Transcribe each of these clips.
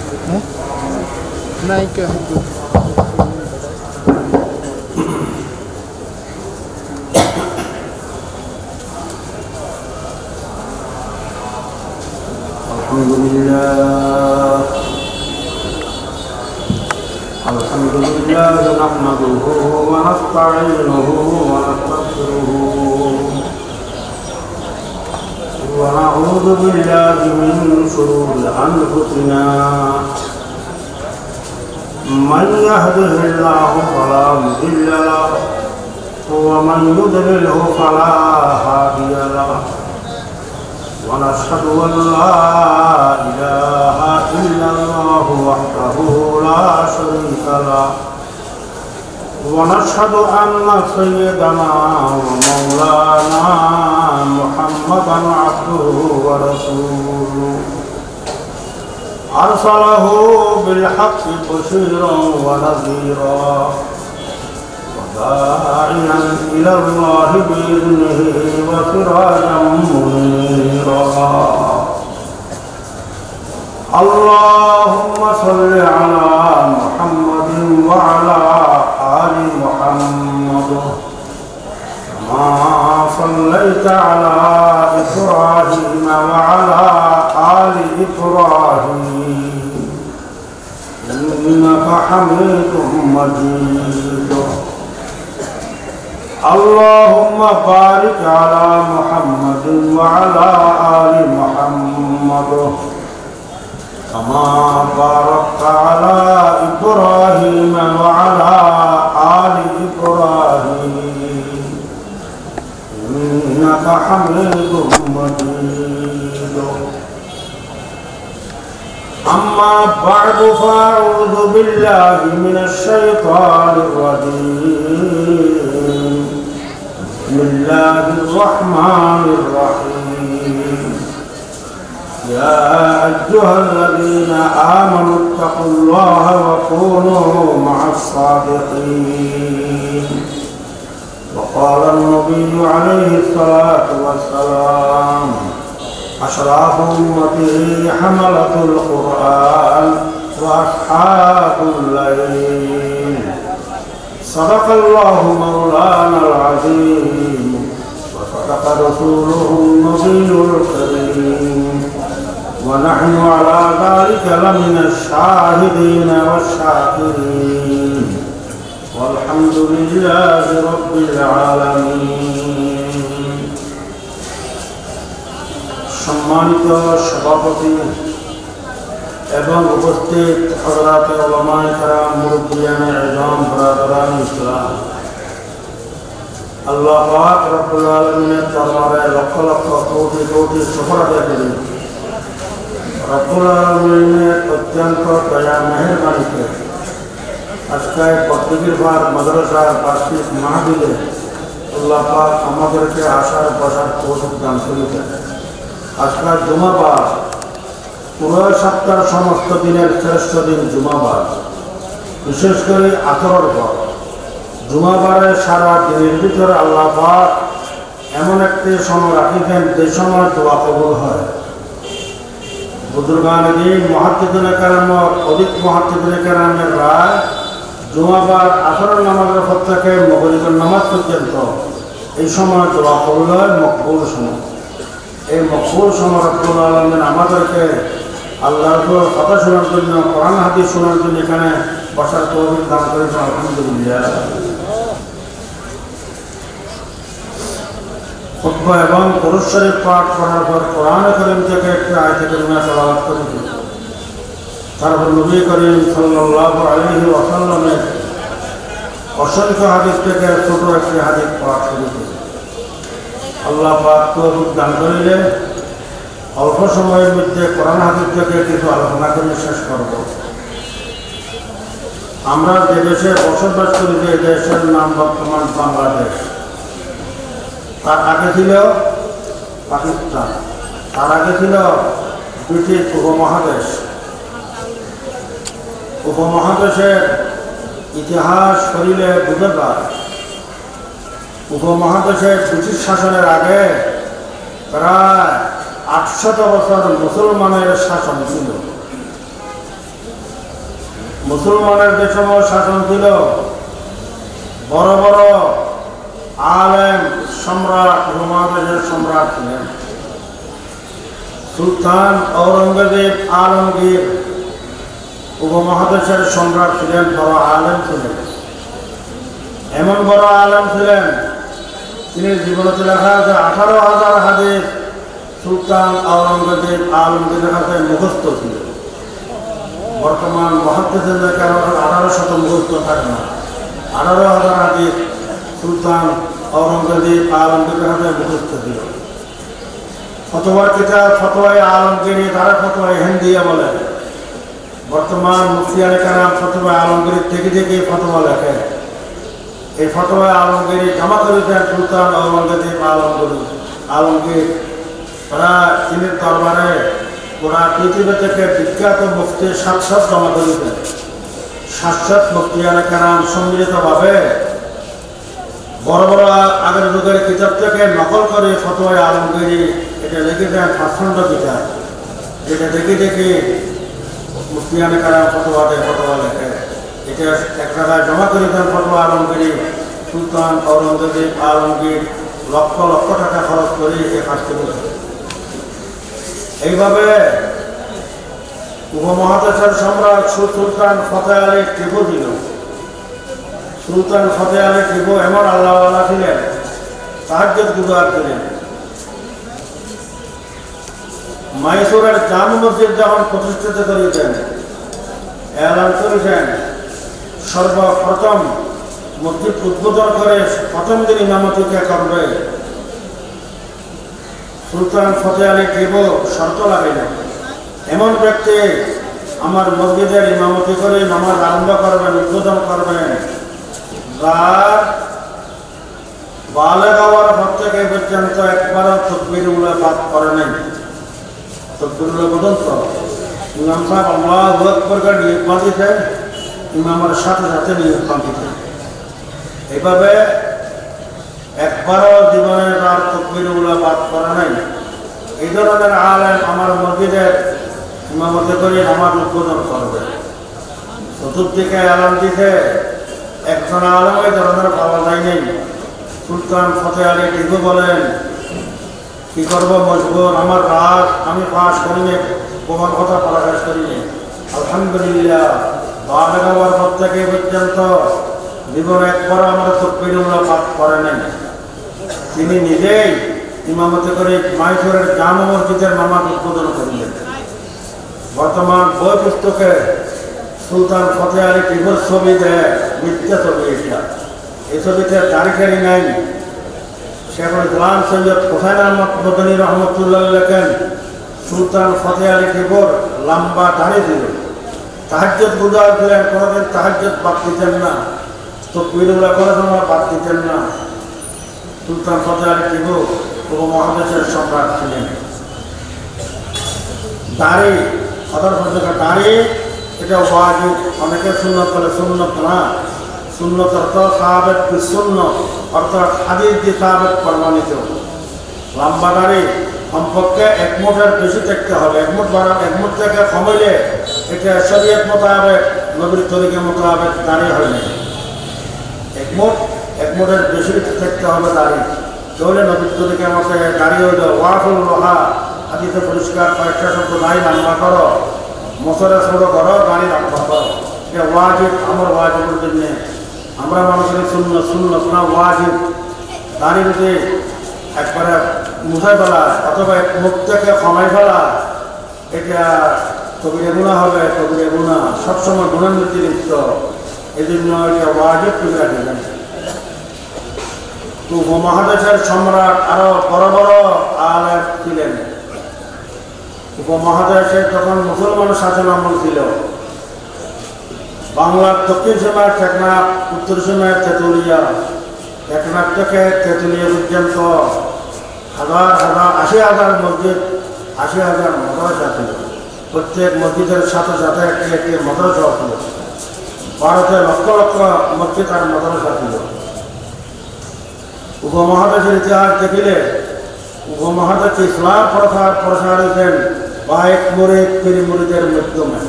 Naik itu. Alhamdulillah nahmaduhu wa nasta'inuhu wa nastaghfiruh wa na'udzu billahi min shururi anfusina man yahdihillahu fala mudilla lahu wa man yudlilhu fala hadiya lahu wa nashhadu an la ilaha illallah wahdahu la sharika lahu ونشهد أن سيدنا ومولانا محمدا عبده ورسوله أرسله بالحق بشيرا ونذيرا وداعيا إلى الله بإذنه وسراجا منيرا اللهم صل على محمد وعلى آل محمد كما صليت على إبراهيم وعلى آل إبراهيم إنك حميد مجيد اللهم بارك على محمد وعلى آل محمد كما باركت على إبراهيم وعلى آل إبراهيم إنك حميد مجيد أما بعد فأعوذ بالله من الشيطان الرجيم بسم الله الرحمن الرحيم يا أيها الذين آمنوا اتقوا الله وكونوا مع الصادقين وقال النبي عليه الصلاة والسلام أشراف أمته حملة القرآن وأصحاب الليل صدق الله مولانا العظيم وصدق رسوله النبي الكريم ونحن على ذلك لمن الشاهدين والشاكرين والحمد لله رب العالمين সম্মানিত সভাপতি এবং উপস্থিত হযরত উলামায়ে কেরাম মুরব্বিয়ানে ism বরাবরান ইসলাম আল্লাহ পাক রব্বুল আলামিনের দরবারে লক্ষ লক্ষ কোটি কোটি শুকর আদায় করি রব্বুল আলামিনের অত্যন্ত দয়া মেহেরবানিতে আজকে পদ্মগিরবার মাদ্রাসার বার্ষিক মাহফিলে আল্লাহ পাক আমাদেরকে আসার বসার তৌফিক দান করেছেন। আজকে জুমাবার পুরো সপ্তাহের সমস্ত দিনের শ্রেষ্ঠ দিন জুমাবার, বিশেষ করে আসরের পর জুমাবারে সারা দিনের ভিতরে আল্লাহ পাক এমন একটি সময় রাখিবেন যে সময় দোয়া কবুল হয়। বুজুর্গানে দিন মুহাদ্দিসিনে কেরাম অধিক মুহাদ্দিসিনে কেরামের রায় জুমাবার আসরের নামাজের পর থেকে মাগরিবের নামাজ পর্যন্ত এই সময় দোয়া কবুল হয়, মকবুল সময়। এই মকবুল সময় রব্বুল আলামিন আমাদেরকে আল্লাহর কথা শোনার জন্য, কোরআন হাদিস শোনার জন্য এখানে বসার তৌফিক দান করেছেন। আলহামদুলিল্লাহ। খুতবা এবং দরুদ শরীফ পাঠ করার পর কোরআন কারীম থেকে একটি আয়াত কারিমা তেলাওয়াত করেছি। তারপর নবী করিম সাল্লাল্লাহু আলাইহি ওয়াসাল্লামের অসংখ্য হাদিস থেকে ছোট একটি হাদিস পাঠ করেছি। আল্লাহ পাক তৌফিক দান করিলে অল্প সময়ের মধ্যে কোরআন হাদিস থেকে কিছু আলোচনা করে শেষ করব। আমরা যে দেশে বসবাস করি, যে দেশের নাম বর্তমান বাংলাদেশ, তার আগে ছিল পাকিস্তান, তার আগে ছিল ব্রিটিশ উপমহাদেশ। উপমহাদেশের ইতিহাস করিলে বুঝে পায় উপমহাদেশের ব্রিটিশ শাসনের আগে প্রায় 800 বছর মুসলমানের শাসন ছিল। মুসলমানের যে সময় শাসন ছিল, বড় বড় আলেম সম্রাট, উপমহাদেশের সম্রাট ছিলেন। সুলতান ঔরঙ্গজেব আলমগীর উপমহাদেশের সম্রাট ছিলেন, বড় আলেম ছিলেন। এমন বড় আলেম ছিলেন, তিনি জীবনে লেখা আছে 18,000 হাদিস সুলতান ঔরঙ্গজেব আলমগীরের কাছে মুখস্থ ছিল। বর্তমান মুহাদ্দিসিনদের কারণে 1800 মুখস্থ থাকে না। 18,000 হাদিস সুলতান ঔরঙ্গজেব আলমগীরের কাছে মুখস্থ ছিল। ফতোয়ার কিতাব ফতোয়ায়ে আলমগীরি, তারা ফতোয়ায়ে হিন্দিয়া বলে। বর্তমান মুফতিয়ানে কেরাম ফতোয়ায়ে আলমগীরি থেকে থেকে ফতোয়া লেখে। এই ফতোয়ায়ে আলমগীরি জমা করেছেন সুলতান ঔরঙ্গজেব আলমগীর। তারা চীনের দরবারে গোটা পৃথিবী থেকে বিখ্যাত মুফতি 700 জমা করেছেন। 700 মুফতিয়ানে কেরাম সম্মিলিতভাবে বড় বড় আগের যুগের কিতাব থেকে নকল করে ফতোয়ায়ে আলমগীরি এটা লিখেছেন 5 কিতাব। যেটা দেখে দেখে মুফতিয়ানে কেরাম ফতোয়া লেখে। এটা এক জায়গায় জমা করেছেন ফতোয়া আলমগীরি। সুলতান ঔরঙ্গজেব আলমগীর লক্ষ লক্ষ টাকা খরচ করে এই কাজটি করেছে। এইভাবে উপমহাদেশের সম্রাট সুলতান ফতেহ আলী টিপু ছিল। সুলতান ফতেহ আলী টিপু এমন আল্লাহওয়ালা ছিলেন, তাহাজ্জুদ গুজার ছিলেন। মাইসুরের জামে মসজিদ যখন প্রতিষ্ঠিত করেছেন, এলান করেছেন সর্বপ্রথম মসজিদ উদ্বোধন করে প্রথম দিন ইমামতি কে করবে। সুলতান ফতেহ আলী টিপু শর্ত লাগাইলেন, এমন ব্যক্তি আমার মসজিদের ইমামতি করে নামাজ আরম্ভ করবেন, উদ্বোধন করবেন, যার বালেগ হওয়ার পর থেকে পর্যন্ত একবারও তাকবীরুল্লাহ পাঠ করে নাই। তাকবীরুল্লাহ পর্যন্ত ইমাম সাহেব আল্লাহু আকবার কা নিয়ত বাঁধিতে, ইমামের সাথে সাথে নিয়ত বাঁধিতে। এইভাবে একবারও জীবনে তার তাকবীরুল্লাহ পাঠ করে নাই। এই ধরনের আলেম আমার মসজিদের ইমামতি করে নামাজ উদ্বোধন করবে। চতুর্দিকে আলেম দিতে একজন আলেম এই ধরনের পাওয়া যায় নাই। সুলতান ফতেহ আলী টিপু বলেন, কি করবো, মজবুর, আমার রাত আমি পাশ করিনি, প্রমাণ কথা প্রকাশ করিনি। আলহামদুলিল্লাহ বালেগ হওয়ার পর থেকে পর্যন্ত জীবনে একবারও আমার তাকবীরুল্লাহ পাঠ করে নাই। তিনি নিজেই ইমামতি করে মাইসুরের জামে মসজিদের নামাজ উদ্বোধন করিলেন। বর্তমান বই পুস্তকে সুলতান ফতেহ আলী টিপুর ছবি দেয়, মিথ্যা ছবি। এটা এই ছবিতে তারিখেরই নাই। শেখুল ইসলাম সৈয়দ হুসাইন আহমদ মদনী রহমতুল্লাহ লেখেন, সুলতান ফতেহ আলী টিপুর লম্বা দাড়ি ছিল, তাহাজ্জুদ গুজার ছিলেন, কোনোদিন তাহাজ্জুদ বাদ দিতেন না, তাকবীরুল্লাহ কোনো সময় বাদ দিতেন না। সুলতান ফতেহ আলী টিপু উপমহাদেশের সম্রাট ছিলেন। দাড়ি, দাড়ি এটা ওয়াজিব, অনেকে সুন্নত বলে, সুন্নত না। সুন্নত অর্থ সাহাবেত সুন্নত, অর্থাৎ হাদিস দিয়ে সাহাবেত প্রমাণিত। লম্বা দাড়ি কমপক্ষে 1 মুঠের বেশি থাকতে হবে। 1 মুঠ থেকে কমাইলে এটা শরীয়ত মোতাবেক, নবীর তরিকা মোতাবেক দাড়ি হয় না। 1 মুঠের বেশি থাকতে হবে দাড়ি। তাহলে নবীর তরিকা মতে দাড়ি হইল ওয়াফুল লোহা, হাদিসে পরিষ্কার কয়েকটা শব্দ নাই, লম্বা করো, মশলা ছোট করো, দাড়ি লম্বা করো। এটা ওয়াজিব, আমার ওয়াজিবের জন্য। আমরা মনে করি সুন্নত না, ওয়াজিব। দাড়ি যদি একবারে মুছাই ফেলা অথবা মুখ থেকে কমাই ফেলা, এটা কবিরে গুনাহ হবে। কবিরে গুনাহ সবসময় গুনাহ মৃত্যু লিপ্ত, এই জন্য এটা ওয়াজিব করে দিলেন। তো উপমহাদেশের সম্রাট আরো বড় বড় আলেম ছিলেন। উপমহাদেশে তখন মুসলমান শাসন আমল ছিল। বাংলার দক্ষিণ সীমায় টেকনাফ, উত্তর সীমায় তেঁতুলিয়া, টেকনাফ থেকে তেঁতুলিয়া পর্যন্ত 80,000 মসজিদ, 80,000 মাদ্রাসা ছিল। প্রত্যেক মসজিদের সাথে সাথে একটি একটি মাদ্রাসা ছিল। ভারতে লক্ষ লক্ষ মসজিদ আর মাদ্রাসা ছিল। উপমহাদেশের ইতিহাস দেখিলে উপমহাদেশে ইসলাম প্রসার হয়েছেন বাইক মুরিদ পীর মুরিদের মাধ্যমে।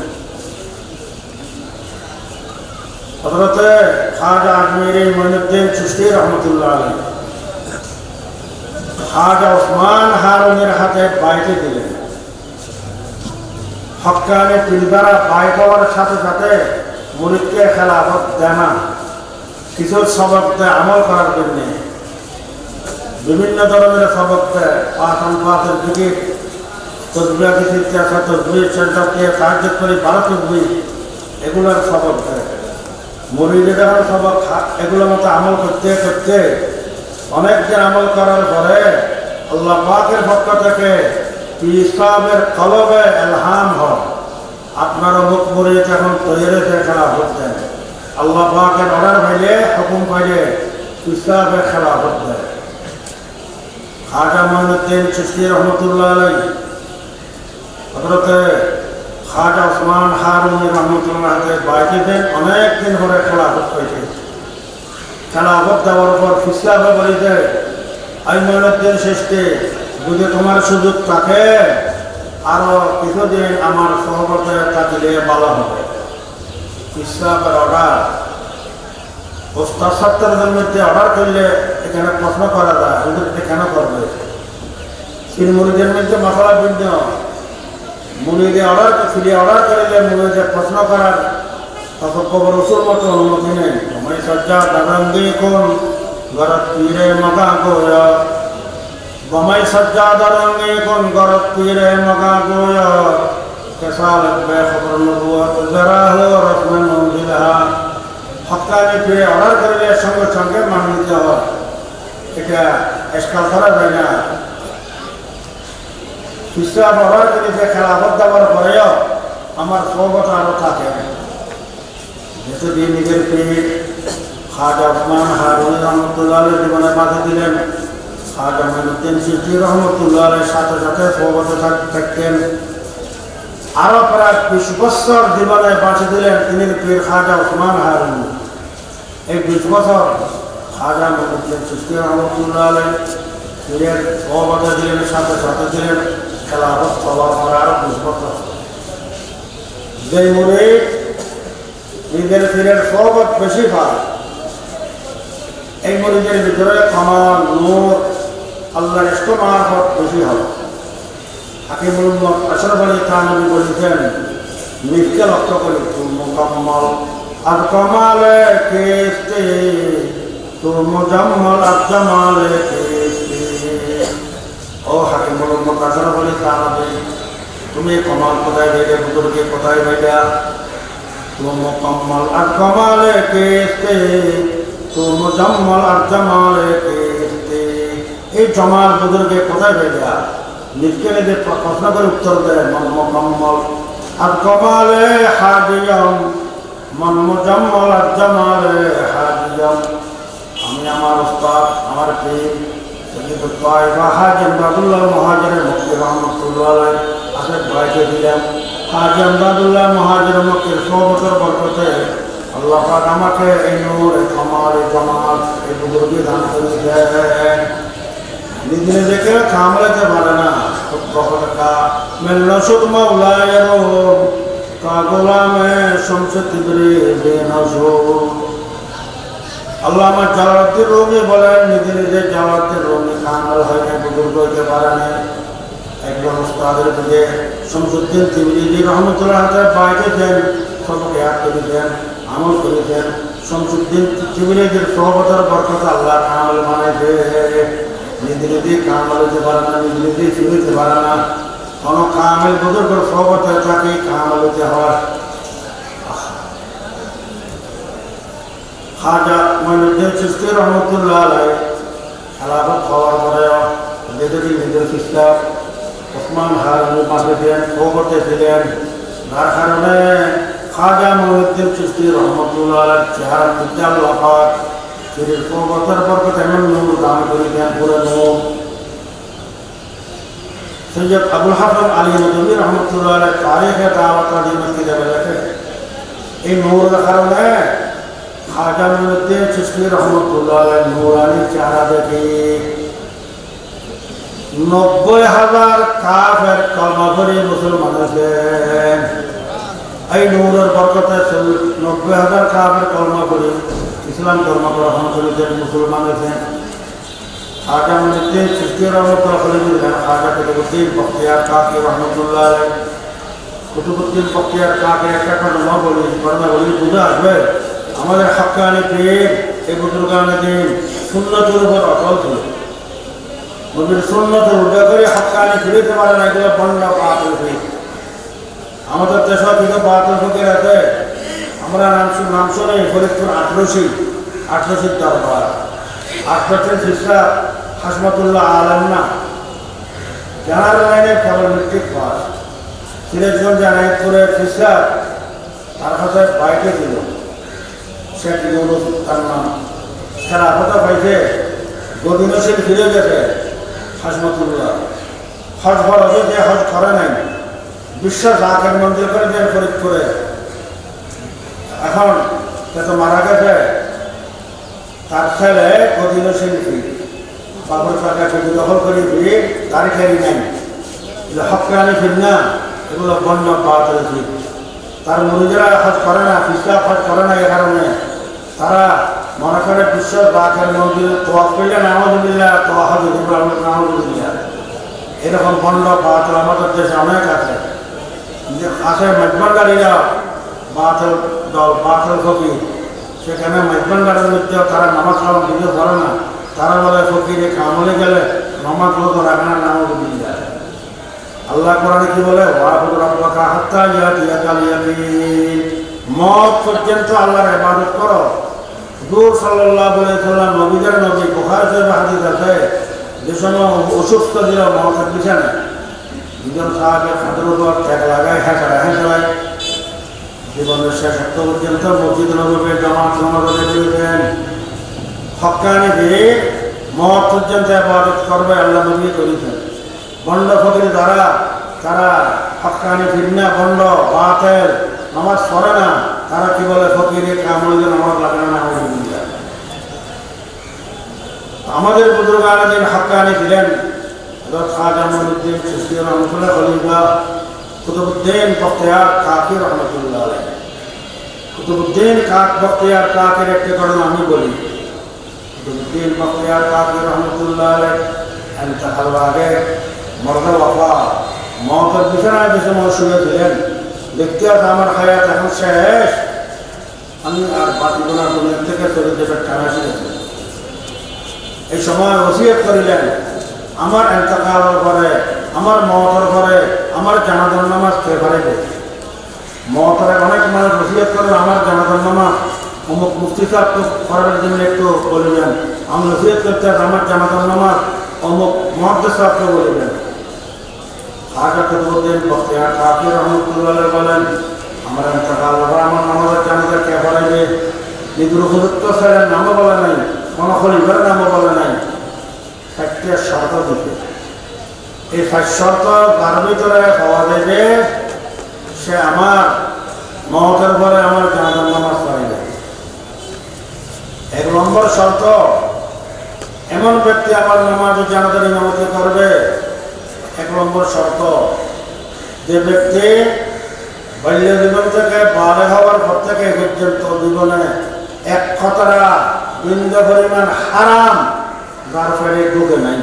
হযরতে খাজা আজমিরি মঈনুদ্দিন চিশতি রহমতুল্লাহ আলাইহি খাজা ওসমান হারুনের হাতে বাইতে দিলেন। হক্কানি পীরবারা বাইত হওয়ার সাথে সাথে মুরিদকে খেলাফত দেয় না, কিছু সবক দেয় আমল করার জন্য। বিভিন্ন ধরনের সবক দেয়, পাঁচের দিকে তসবিহ দিতে আসা তসবিহ সেন্টারকে সাহায্য করে 12 তসবিহ এগুলোর সবক দেয়। মুরিদে যখন সবক এগুলোর মতো আমল করতে করতে অনেকদিন আমল করার পরে আল্লাহ পাকের পক্ষ থেকে পীর সাহেবের কলবে ইলহাম হয়, আপনার অমুক মুরিদ এখন তৈরি খেলাফত দেন। আল্লাহ পাকের অর্ডার পাইলে, হুকুম পাইলে পীর সাহেবের খেলাফত দেয়। খাজা মঈনুদ্দিন চিশতি রহমতুল্লাহ আলাইহি হযরতে খাজা ওসমান হারুনি রহমতুল্লাহ হাতে বাইতে দেন। অনেক দিন ধরে খেলাফত পাইছে। খেলাফত দেওয়ার পর পীর সাহেব বলিতে, আই মঈনুদ্দিন চিশতি, যদি তোমার সুযোগ থাকে আরো কিছুদিন আমার সহবতে থাকিলে ভালো হবে। পীর সাহেবের অর্ডার, ওস্তাদ ছাত্রদের মধ্যে অর্ডার করলে এখানে প্রশ্ন করা যায়, হুজুর এটা কেন করবে? পীর মুরিদের মধ্যে মাসালা ভিন্ন। মুরিদে অর্ডার করলে মুরিদে প্রশ্ন করার তখন রসুল মতো অনুমতি নেই। আমি সজ্জা দাদাঙ্গি কোন গরত পীরে মগা গোয়া, গমাই সজ্জা দাদাঙ্গি কোন গরত পীরে মগা গোয়া, কেসা লাগবে খবর নবুয়ত জরা হো রসমে মঞ্জিলহা। হক্কানি পীরে অর্ডার করলে সঙ্গে সঙ্গে মান নিতে হয়, এটা এসকাল করা যায় না। পীর সাহেব অর্ডার করেছে খেলাফত দেওয়ার পরেও আমার সহবত আরো থাকে। যেহেতু নিজের পীর খাজা ওসমান হারুনি রহমতুল্লাহ আলাইহি জীবনে বাধা দিলেন, খাজা মঈনুদ্দিন চিশতি রহমতুল্লাহ আলাইহির সাথে সাথে সহবতে থাকতেন। আরো প্রায় 20 বছর জীবনে বাঁচে দিলেন তিনি পীর খাজা ওসমান হারুনি। এই 20 বছর খাজা মঈনুদ্দিন চিশতি রহমতুল্লাহ আলাইহি পীরের সহবতে দিলেন, সাথে সাথে দিলেন। খেলাফত পাওয়ার পর আরো 20 বছর যে মুরিদ নিজের পীরের সহবত বেশি পায়, এই মুরিদের ভিতরে কামাল, নূর, আল্লাহর ইশক মারফত বেশি হয়। হাকিমুল উম্মত আশরাফ আলী থানভী বলেছেন, মিথ্যা লক্ষ্য করে তু মুকাম্মাল আর কামালে কিস্তি, তু মুজাম্মাল আর জামালে কিস্তি। ও হাকিমুল উম্মত আশরাফ আলী থানভী, তুমি কামাল কোথায় পাইলে, বুজুর্গে কোথায় পাইলা? তু মুকাম্মাল আর কামালে কিস্তি, তু মুজাম্মাল আর জামালে কিস্তি। এই জামাল বুজুর্গে কোথায় পাইলা? নিজকে নিজে প্রশ্ন করে উত্তর দেয়, মন মুকাম্মাল আর কামালে হাদিয়াম, মন মুজাম্মাল আর জামালে হাদিয়াম। আমি আমার উস্তাদ, আমার পীর সৈয়দ তায়েফা হাজী আমদাদুল্লাহ মুহাজির মক্কি রহমতুল্লাহ আলাইহি আশেক ভাইকে দিলাম। হাজী আমদাদুল্লাহ মুহাজির মক্কির সহবতের বরকতে আল্লাহ পাক আমাকে এই নূর, এই কামাল, এই জামাল, এই বুজুর্গি দান করে দেন। নিজে নিজেকে সামলাতে পারে না, মেলনসুদ মাওলায় রোম কা গোলামে শমসে তিবরি বেনসুদ। আল্লাহ আমার জালালউদ্দিন রুমি বলেন, নিজে নিজে জালালউদ্দিন রুমি কামাল হয় না, বুজুর্গ হইতে পারে না। একজন উস্তাদের দিকে শমসুদ্দিন তিবরিজি রহমতুল্লাহ বাইরে দেন, সবকে হাত করেছেন, আমল করেছেন। শমসুদ্দিন তিবরিজির সহবতের বরকতে আল্লাহ কামাল বানাইছে। নিজে নিজে কামাল হতে পারে না, নিজে নিজে চিনতে পারে না। কোনো কামেল বুজুর্গের সহবতে তাকে কামাল হতে হয়। খাজা মঈনুদ্দিন চিশতি রহমতুল্লাহ আলাইহি খেলাফত পাওয়ার পরেও যেদিকে নিজের খ্রিস্টান ওসমান হারুনি পাশে দিলেন, সহবতে ছিলেন। যার কারণে খাজা মঈনুদ্দিন চিশতি রহমতুল্লাহ আলাইহির চেহারা মধ্যে আল্লাহ পাক পীরের সহবতের বরকত এমন নূর দান করে দেন, পুরো নূর। সৈয়দ আবুল হাসান আলী নদভী রহমতুল্লাহ আলাইহি তারিখে দাওয়াত দিনের কিতাবে লেখে, এই নূরের কারণে খাজা মঈনুদ্দিন চিশতি রহমতুল্লাহ আলাইহি নূরানি চেহারা দেখে 90,000 কাফের কলমা পড়ে মুসলমান হয়েছেন। এই নূরের বরকতে 90,000 কাফের কলমা করে ইসলাম ধর্ম গ্রহণ করেছেন, মুসলমান হয়েছেন। খাজা মুহিউদ্দিন চিশতি রহমতুল্লাহ দিলেন, খাজা কুতুবউদ্দিন বখতিয়ার কাকি রহমতুল্লাহ আলাইহি। কুতুবউদ্দিন বখতিয়ার কাকি একটা ঘটনা বলি বুঝে আসবে। আমাদের হক্কানি পীর এই বুজুর্গানে দিন সুন্নতের উপর অটল ছিল। নবীর সুন্নতের উল্টা করে হক্কানি ফিরিতে পারে না, এগুলো বন্ড বাতিল ফির। আমাদের দেশে কিছু বাতিল ফকির আছে, আমরা নাম শুনে ফরিদপুর 18 দরবার 18 শিষ্যা হাসমতুল্লাহ আলম না জেনারেল লাইনের কেবল মেট্রিক পাস। সিরাজগঞ্জ আনায়তপুরের শিষ্যা তার কাছে বাইকে ছিল, শেখ ইউনুস তার নাম। খেলাফত পাইছে, গদিনশীল ফিরে গেছে হাসমতুল্লাহ। হজ ফরজ যে হজ করে নাই, বিশ্ব জাকের মন্দির করে দেন ফরিদপুরে। এখন সে তো মারা গেছে, তার ছেলে গদিনশীল ফির বাবুর টাকা কেজি দখল করে দিয়ে গাড়ি খেয়ে নেন। হকানি ফির না, এগুলো বন্য পাওয়া চলেছে। তার মুরিদরা হজ করে না, ফিসা হজ করে না, এ কারণে তারা মনে করে বিশ্ব জাকের মন্দির তোয়াফ করলে নাউজুবিল্লাহ, নাউজুবিল্লাহ, এরকম বন্য পাওয়া চলে আমাদের দেশে অনেক আছে। মেজবান্ডারিরা বাতিল দল, বাতিল ফকির, সেখানে মেজবান্ডারের মধ্যে তারা নামাজ কালাম দিতে পারে না। তারা বলে ফকিরে কামলে গেলে নামাজ গুলো রাখে না, নাউজুবিল্লাহ। আল্লাহ কোরআনে কি বলে, ওয়াবুদ রাব্বাকা হাত্তা ইয়াতিয়াকাল ইয়াকিন, মওত পর্যন্ত আল্লাহর ইবাদত করো। হুজুর সাল্লাল্লাহু আলাইহি সাল্লাম নবীদের নবী, বুখারী শরীফে হাদিস আছে, যে সময় অসুস্থ ছিল মওতের বিছানায়, দুজন সাহাবী খাটের উপর ঠেক লাগায় হেঁচড়ায় জীবনের শেষ অক্ত পর্যন্ত মসজিদ নববীর জামাত নামাজে দিয়েছেন। হক্কানি ফির মওত পর্যন্ত ইবাদত করবে, আল্লাহ নবী করেছেন। বন্ড ফকির দ্বারা তারা হক্কানি ফির না, বন্ড বাতিল, নামাজ পড়ে না, তারা কি বলে ফকিরে কামলে নামাজ লাগে না, নাউজুবিল্লাহ। আমাদের বুজুর্গানে দিন হক্কানি ছিলেন খাজা মুহিউদ্দিন চিশতি রহমতুল্লাহ খলিফা কুতুবউদ্দিন বখতিয়ার কাকি রহমতুল্লাহ আলাইহি। কুতুবউদ্দিন বখতিয়ার কাকির একটি ঘটনা আমি বলি। কুতুবউদ্দিন বখতিয়ার কাকি রহমতুল্লাহ আলাইহি ইন্তেকাল আগে মরদে ওয়াফা, মওতের বিছানায় যে সময় শুয়েছিলেন, দেখতে আমার হায়াত এখন শেষ, আমি আর বাতিগুনা দুনিয়া থেকে চলে যাবে টানা শিখেছি। এই সময় ওসিয়ত করিলেন, আমার ইন্তেকালের পরে, আমার মওতের পরে আমার জানাজার নামাজ কে পড়াইবে। মওতের অনেক মানুষ ওসিয়ত করেন, আমার জানাজার নামাজ অমুক মুফতি সাহেব তো পড়ার জন্য একটু বলিবেন। আমি ওসিয়ত করতে আমার জানাজার নামাজ অমুক মুহাদ্দিস সাহেবকে বলিবেন। খাজা কুতুবউদ্দিন বখতিয়ার কাকি রহমতুল্লাহ আলাইহি বলেন, আমার ইন্তেকালের পরে আমার নামাজের জানাজা কে পড়াইবে। নিজের উপযুক্ত ছেলের নামও বলে নাই, কোনো খলিফার নামও বলে নাই। একটা শর্ত দিতে, এই 5 শর্ত তার ভিতরে পাওয়া যাবে, সে আমার মওতের পরে আমার জানাজার নামাজ পড়াইবে। 1 নম্বর শর্ত, এমন ব্যক্তি আমার নামাজ ও জানাজার ইমামতি করবে। 1 নম্বর শর্ত, যে ব্যক্তি বাল্য জীবন থেকে বালেগ হওয়ার পর থেকে পর্যন্ত জীবনে 1 কতরা বিন্দু পরিমাণ হারাম যার ফলে ঢুকে নাই,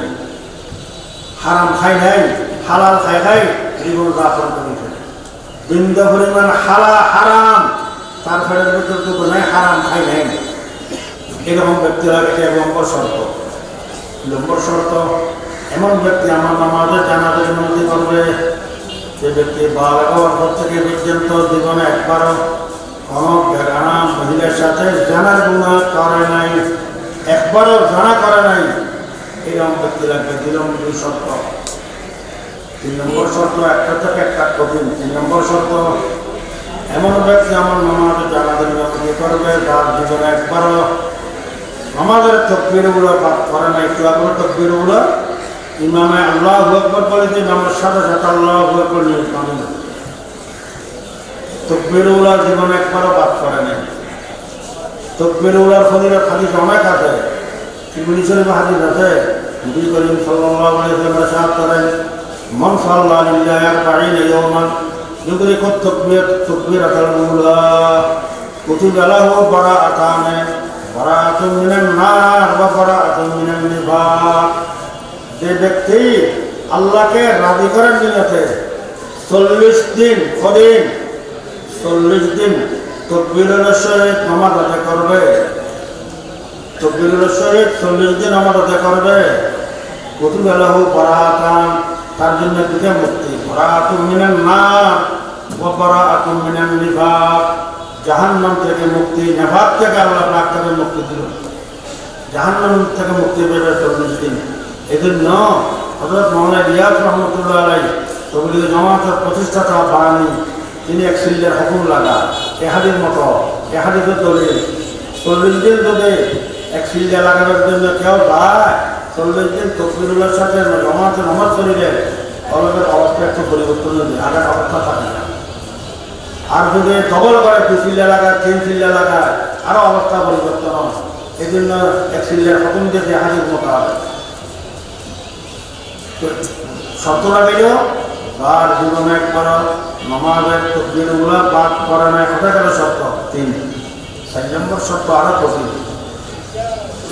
হারাম খাই নাই, হালাল খাই জীবন যাপন করেছে। বিন্দু পরিমাণ হারাম তার ফলে ঢুকে নাই, হারাম খাই নাই, এরকম ব্যক্তি লাগে। 1 নম্বর শর্ত। 2 নম্বর শর্ত, এমন ব্যক্তি আমার নামাজে জানাজার ইমামতি করবে, যে ব্যক্তি বালেগ হওয়ার পর থেকে পর্যন্ত জীবনে একবারও কোনো বেগানা মহিলার সাথে জানার গুনাহ করে নাই, একবারও জানা করে নাই, এরকম ব্যক্তি লাগবে। 2 নম্বর শর্ত। 3 নম্বর শর্ত, একটা থেকে একটা কঠিন। 3 নম্বর শর্ত, এমন ব্যক্তি আমার নামাজে জানাজার ইমামতি করবে, যার জীবনে একবারও আমাদের তাকবীরগুলো পাঠ করে নাই। একটু আগে তাকবীরগুলো ইমামে আল্লাহু আকবার বলেছে, আমার সাথে সাথে আল্লাহু আকবার নিয়ে কানে না, তাকবীরগুলো জীবনে একবারও পাঠ করে নাই। তাকবীরগুলোর ফজিলত হাদিস অনেক আছে, তিরমিজি শরীফে হাদিস আছে। নবী করিম সাল্লাল্লাহু আলাইহি ওয়াসাল্লাম ইরশাদ করেন, মান সাল্লা লিল্লাহি 40 ইয়াওমান يدرك التكبيرة الأولى كتب له براءة من النار وبراءة من النفاق যে ব্যক্তি আল্লাহকে রাজি করার নিয়তে 40 দিন কদিন 40 দিন তাকবীরের সহিত নামাজ আদায় করবে, তাকবীরের সহিত 40 দিন নামাজ আদায় করবে, কুতুবা লাহু বারাআতান, তার জন্য দুটো মুক্তি, বারাআতুম মিনান নার ওয়া বারাআতুম মিনান নিফাক, জাহান্নাম থেকে মুক্তি, নিফাক থেকে আল্লাহ পাক তাকে মুক্তি দিলেন, জাহান্নাম থেকে মুক্তি পেবে 40 দিন। এজন্য হযরত মাওলানা ইলিয়াস রহমাতুল্লাহ আলাইহি তবলিগি জামাতের প্রতিষ্ঠাতা বাণী, তিনি এক সিলের হুকুম লাগা এহাদির মতো এহাদিদের দলিল 40 দিন যদি এক সিলে লাগানোর জন্য কেউ যায় 40 দিন তাকবীরের সাথে জামাতে নামাজ পড়িলে অলবের অবস্থা একটু পরিবর্তন হবে, আগের অবস্থা থাকে না। আর যদি ডবল করে 2 সিলে লাগায় 3 সিলে লাগায় আরো অবস্থা পরিবর্তন হয়। এই জন্য এক সিলের হুকুম দিয়ে এহাদির মতো হবে। শর্ত লাগিল তার জীবনে একবার নামাজের তাকবীরগুলো পাঠ করে না, কথা গেল শর্ত 3। 4 নম্বর শর্ত আরো কঠিন।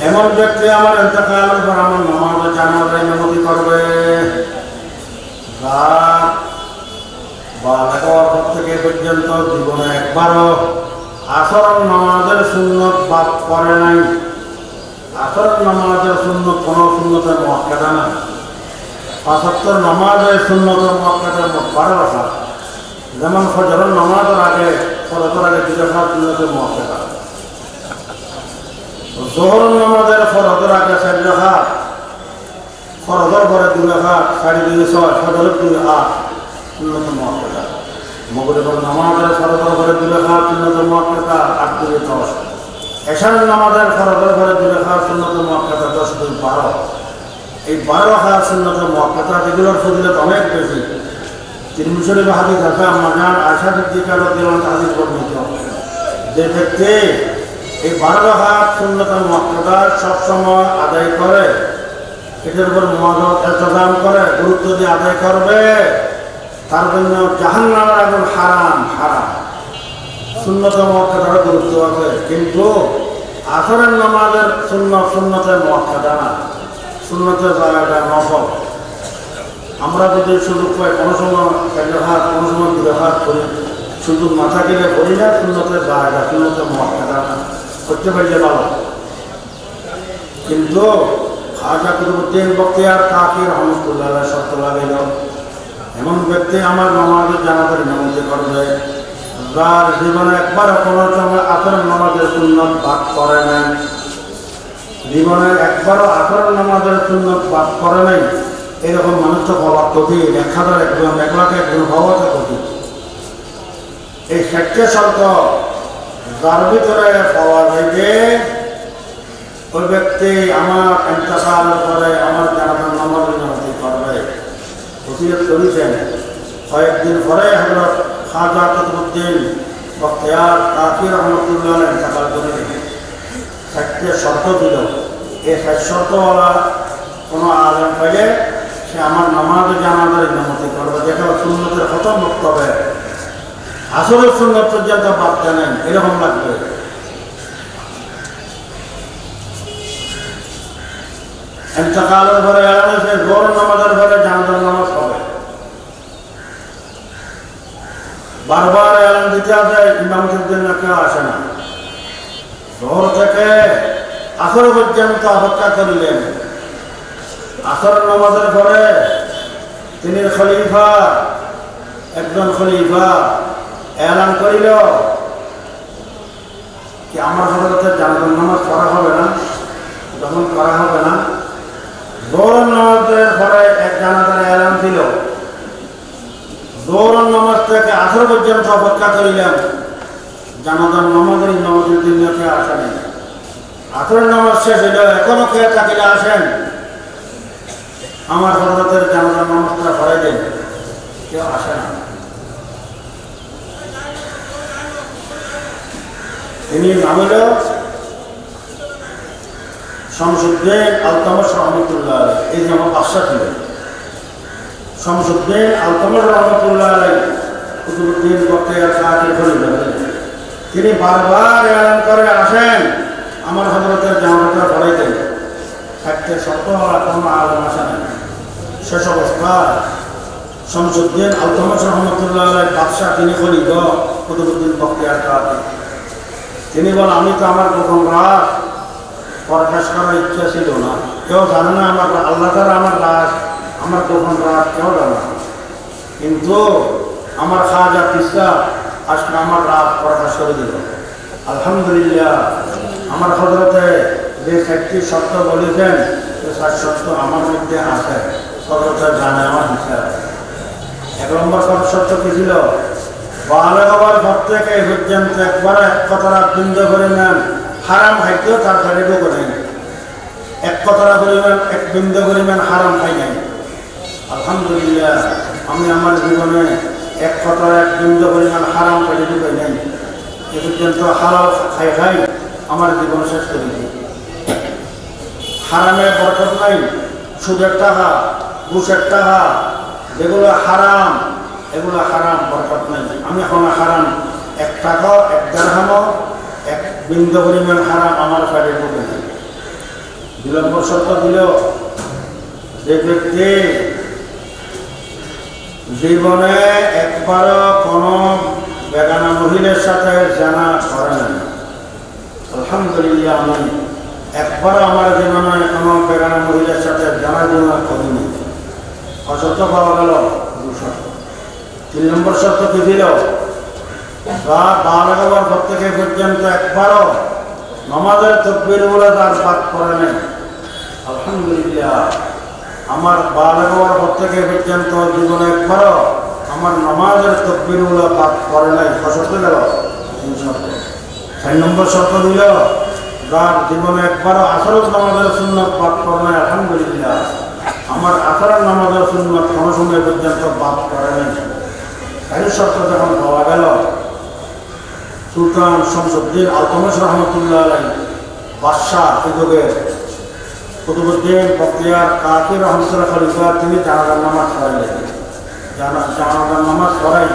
এমন ব্যক্তি আমার ইন্তেকালের পর আমার নামাজের জানাজার ইমামতি করবে, তার বালেগ হওয়ার থেকে পর্যন্ত জীবনে একবারও আসর নামাজের সুন্নত বাদ করে নাই। আসর নামাজের সুন্নত কোন সুন্নতের মুআক্কাদা না, 5 ওয়াক্ত নামাজের সুন্নতের মুআক্কাদা 12 রাকাত, যেমন ফজরের নামাজের আগে ফরজের আগে 2 রাকাত সুন্নতের মুআক্কাদা, যোহরের নামাজের ফরজের আগে 4 রাকাত, ফরজের পরে 2 রাকাত, 2.5 6, ফজরের 2 8 সুন্নতের মুআক্কাদা, মাগরিবের নামাজের ফরজের পরে 2 রাকাত সুন্নতের মুআক্কাদা 8 2 10, এশারের নামাজের ফরজের পরে 2 রাকাত সুন্নতের মুআক্কাদা 10 2 12। এই 12 রাকাত সুন্নতের মুআক্কাদা এগুলোর ফজিলত অনেক বেশি। তিরমিজি শরীফে হাদিস আছে, আম্মা জান আয়েশা সিদ্দিকা রাদিয়াল্লাহু আনহা হাদিস বর্ণিত, যে ব্যক্তি এই 12 রাকাত সুন্নতের মুআক্কাদা সব সময় আদায় করে, এটার উপর মুওয়াজ্জাত ইলতিজাম করে, গুরুত্ব দিয়ে আদায় করবে, তার জন্য জাহান্নামের আগুন হারাম হারাম। সুন্নতের মুআক্কাদার গুরুত্ব আছে, কিন্তু আসরের নামাজের সুন্নতের মুআক্কাদা না, সুন্নতের জায়গাটা নফল। আমরা যদি সুযোগ পাই কোনো সময় 1 রাকাত কোনো সময় 2 রাকাত করি, সুযোগ না থাকিলে করি না, সুন্নতের জায়গা সুন্নতের মুআক্কাদা না, করতে পারলে ভালো। কিন্তু খাজা কুতুবউদ্দিন বখতিয়ার কাকি রহমাতুল্লাহ আলাইহি শর্ত লাগাইল, এমন ব্যক্তি আমার নামাজের জানাজার ইমামতি করবে যার জীবনে একবার কোনো সময় আসরের নামাজের সুন্নত বাদ করে নাই, জীবনে একবারও আসরের নামাজের সুন্নত বাদ করে নাই, এরকম মানুষ তো পাওয়া কঠিন, 1000 একজন 1 লাখ একজন পাওয়াটা কঠিন। এই 60 শর্ত যার ভিতরে পাওয়া যাইবে, ওই ব্যক্তি আমার ইন্তেকালের পরে আমার জানাজার নামাজ ইমামতি করবে। ওসিয়ত করেছেন, কয়েকদিন পরে হযরত খাজা কুতুবউদ্দিন বখতিয়ার কাকি রহমাতুল্লাহ আলাইহি ইন্তেকাল করেন। 60 শর্ত দিল, এই 60 শর্তওয়ালা কোনো আলেম পাইলে সে আমার নামাজে জানাজার ইমামতি করবে, যেটা সুন্নতের খতম বক্তব্যে আসরের সুন্নত পর্যন্ত বাদ জানেন, এরকম লাগবে। ইন্তেকালের পরে এলান হয়েছে যোহর নামাজের পরে জানাজার নামাজ হবে, বারবার এলান দিতে আছে, ইমামতির জন্য কেউ আসে না। যোহর থেকে আসর পর্যন্ত অপেক্ষা করিলেন, আসর নামাজের পরে তিনি খলিফা, একজন খলিফা এলান করিল কি আমার হযরতের জানাজার নামাজ পড়া হবে না। যখন করা হবে না, যোহর নামাজের পরে এক জানাজার এলান দিল, যোহর নামাজ থেকে আসর পর্যন্ত অপেক্ষা করিলেন, জানাজার নামাজের ইমামতির জন্য কেউ আসেনি। আসরের নামাজ শেষ হইল, এখনো কে থাকিলে আসেন, আমার হযরতের জানাজার নামাজটা পড়াই দেন, কেউ আসে না। তিনি নাম হল শামসুদ্দিন আলতামাশ রহমাতুল্লাহ আলাইহি, এই যে আমার বাদশা ছিলেন শামসুদ্দিন আলতামাশ রহমাতুল্লাহ আলাইহি, কুতুবউদ্দিন বখতিয়ার কাকি খলিফা তিনি বারবার এলান করে আসেন আমার হযরতের জামাতে পড়াইতেন থাকতে সত্তর কোনো আলেম আসে না। শেষ অবস্থায় শামসুদ্দিন আলতামাশ রহমতুল্লাহ আলাইহি বাদশাহ তিনি খলিফা কুতুবউদ্দিন বখতিয়ার কাকি তিনি বলেন আমি তো আমার গোপন রাজ প্রকাশ করার ইচ্ছা ছিল না, কেউ জানে না আমার আল্লাহ তাআলা আমার রাজ আমার গোপন রাজ কেউ জানে না, কিন্তু আমার খাজা তিস্তা আজকে আমার রাজ প্রকাশ করে দিল। আলহামদুলিল্লাহ আমার হযরতে যে চারটি সত্য বলেছেন সে চার সত্য আমার মধ্যে আছে, হযরতে জানে আমার হিসাব। এক নম্বর সত্য কি ছিল? বালেগ হওয়ার পর থেকে পর্যন্ত একবার এক কথাটা বৃন্দ করে নেন হারাম খাইতেও তার শরীরও করে নাই, এক কথাটা পরিমাণ এক বৃন্দ পরিমাণ হারাম খাই নাই। আলহামদুলিল্লাহ আমি আমার জীবনে এক কথা এক বৃন্দ পরিমাণ হারাম খাইতে পাই নাই, এ পর্যন্ত হালাল খাই খাই আমার জীবন শেষ করে দিই। হারামের বরকত নাই, সুদের টাকা ঘুষের টাকা যেগুলো হারাম এগুলো হারাম বরকত নাই। আমি এখন হারাম এক টাকা এক দিরহামও এক বিন্দু পরিমাণ হারাম আমার শরীরে ঢুকে নাই। বিলম্ব সত্য দিল যে ব্যক্তি জীবনে একবারও কোনো বেগানা মহিলার সাথে জানা করে না। আলহামদুলিল্লাহ আমি একবারও আমার জীবনে কোনো বেগানা মহিলার সাথে জানা করিনি। অসত্য পাওয়া গেল 3 নম্বর শর্ত কি দিল? বালেগ হওয়ার পর থেকে পর্যন্ত একবারও নামাজের তাকবীর বলে তার বাদ পড়ে নাই। আলহামদুলিল্লাহ আমার বালেগ হওয়ার পর থেকে পর্যন্ত জীবনে একবারও আমার নামাজের তাকবীর বলে বাদ পড়ে নাই। অসত্য গেল 3 শর্ত। 4 নম্বর শর্ত দিল যার জীবনে একবারও আসরের নামাজের সুন্নাত বাদ পড়ে নাই। আলহামদুলিল্লাহ আমার আসরের নামাজের সুন্নাত কোনো সময় পর্যন্ত বাদ পড়ে নাই। 4 শর্ত যখন পাওয়া গেল সুলতান শামসুদ্দিন আলতামাশ রহমতুল্লাহ আলাইহি বাদশাহ যুগের কুতুবউদ্দিন বখতিয়ার কাকি রহমতুল্লাহ খলিফা তিনি জানাজার নামাজ পড়াইলেন। জানাজার নামাজ পড়াই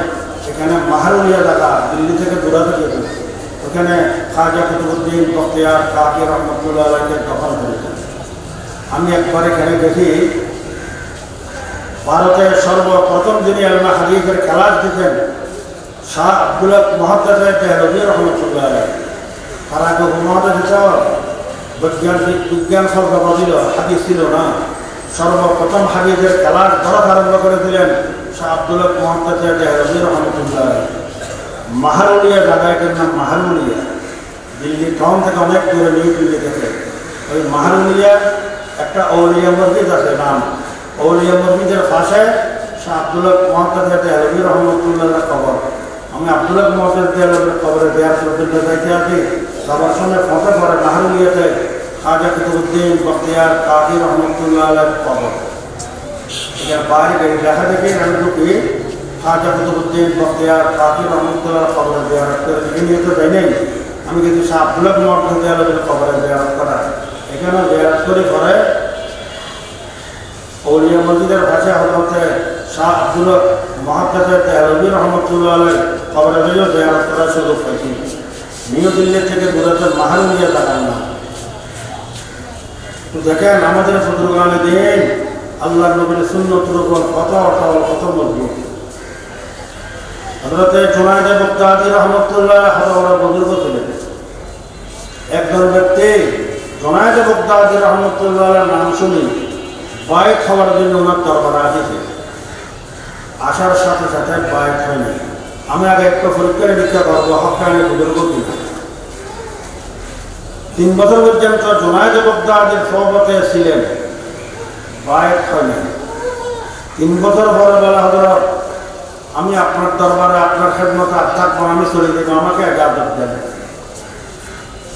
সেখানে মাহারুলিয়া জায়গা দিল্লি থেকে দূরাতে যেত, ওখানে খাজা কুতুবউদ্দিন বখতিয়ার কাকি রহমতুল্লাহ আলাইহিকে দখল করেছেন। আমি একবার এখানে দেখি ভারতের সর্বপ্রথম যিনি আলমা হাদিসের ক্লাস দিতেন শাহ আব্দুল্লাহ মুহাদ্দিস দেহলভী রহমতুল্লাহ আলাইহি, তার আগে উপমহাদেশ বিজ্ঞান সরকার ছিল, হাদিস ছিল না। সর্বপ্রথম হাদিসের ক্লাস ধরা আরম্ভ করে দিলেন শাহ আব্দুল্লাহ মুহাদ্দিস দেহলভী রহমতুল্লাহ আলাইহি। মাহারুলিয়া জায়গাটার নাম মাহারুলিয়া, দিল্লি টাউন থেকে অনেক দূরে, নিউ দিল্লি থেকে। ওই মাহারুলিয়া একটা আউলিয়া মসজিদ আছে, নাম আউলিয়া মসজিদের পাশে শাহ আব্দুল্লাহ মুহাদ্দিস দেহলভী রহমতুল্লাহ কবর। আমি আব্দুল্লাহ মুহাদ্দিস দেহলভীর কবরে দেয়ার করতে যাইতে আছি, সবার সঙ্গে ফটো করে মাহারুলিয়াতে খাজা কুতুবউদ্দিন বখতিয়ার কাকি রহমতুল্লাহ আলাইহির কবর। এটার বাইরে দেখা দেখি আমি ঢুকি খাজা কুতুবউদ্দিন বখতিয়ার কাকি রহমতুল্লাহ কবরে দেয়ার করে নিয়ে তো যাই নাই। আমি কিন্তু শাহ আব্দুল্লাহ মুহাদ্দিস দেহলভীর কবরে দেয়ার করা এখানে দেয়ার করে পরে আউলিয়া মসজিদের পাশে হযরতে শাহ আব্দুল্লাহ মুহাদ্দিস দেহলভী রহমতুল্লাহ আলাইহির কবরে দেয়ার করার সুযোগ পাইছি। নিউ দিল্লি থেকে দূরত্ব মাহারুলিয়া জায়গার নাম। তো দেখেন আমাদের ফজলুল দিন আল্লাহ নবীর সুন্নতের উপর কত অটল কত মজবুত। হযরতে জুনায়েদ বাগদাদী রহমতুল্লাহ আলাইহি বুজুর্গ ছিলেন। একজন ব্যক্তি জুনায়েদ বাগদাদী রহমতুল্লাহ আলাইহির নাম শুনি বায়াত হওয়ার জন্য ওনার দরবারে আসেছে। আসার সাথে সাথে বায়াত হয় নাই। আমি আগে একটু পরীক্ষা নিরীক্ষা করবো হক্কানি বুজুর্গ কিনা। 3 বছর পর্যন্ত জুনায়েদ বাগদাদীর সোহবতে ছিলেন, বায়াত হয় নাই। 3 বছর পরে বলা হযরত আমি আপনার দরবারে আপনার খেদমতে আর থাকবো, আমি চলে যাব, আমাকে ইজাজত দেন।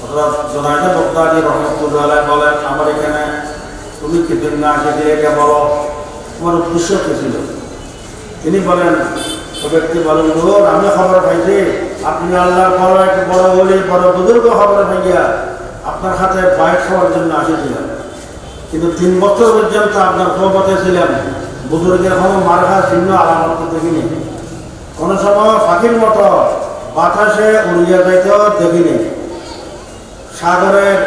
হযরত জুনায়েদ বাগদাদী রহমতুল্লাহ আলাইহি বলেন আমার এখানে তুমি কিছুদিন না এসে এটা বলো তোমার উদ্দেশ্য কি ছিল? তিনি বলেন ব্যক্তি বলেন আমি খবর পাইছি আপনি আল্লাহর বড় এক বড় বলি বড় বুজুর্গ খবর পাইয়া আপনার হাতে বায়াত খাওয়ার জন্য আসেছিলেন, কিন্তু 3 বছর পর্যন্ত আপনার সোহবতে ছিলেন, বুজুর্গের কোনো মারহা চিহ্ন আলামত দেখিনি। কোনো সময় পাখির মতো বাতাসে উড়িয়ে যাইতেও দেখিনি। সাগরের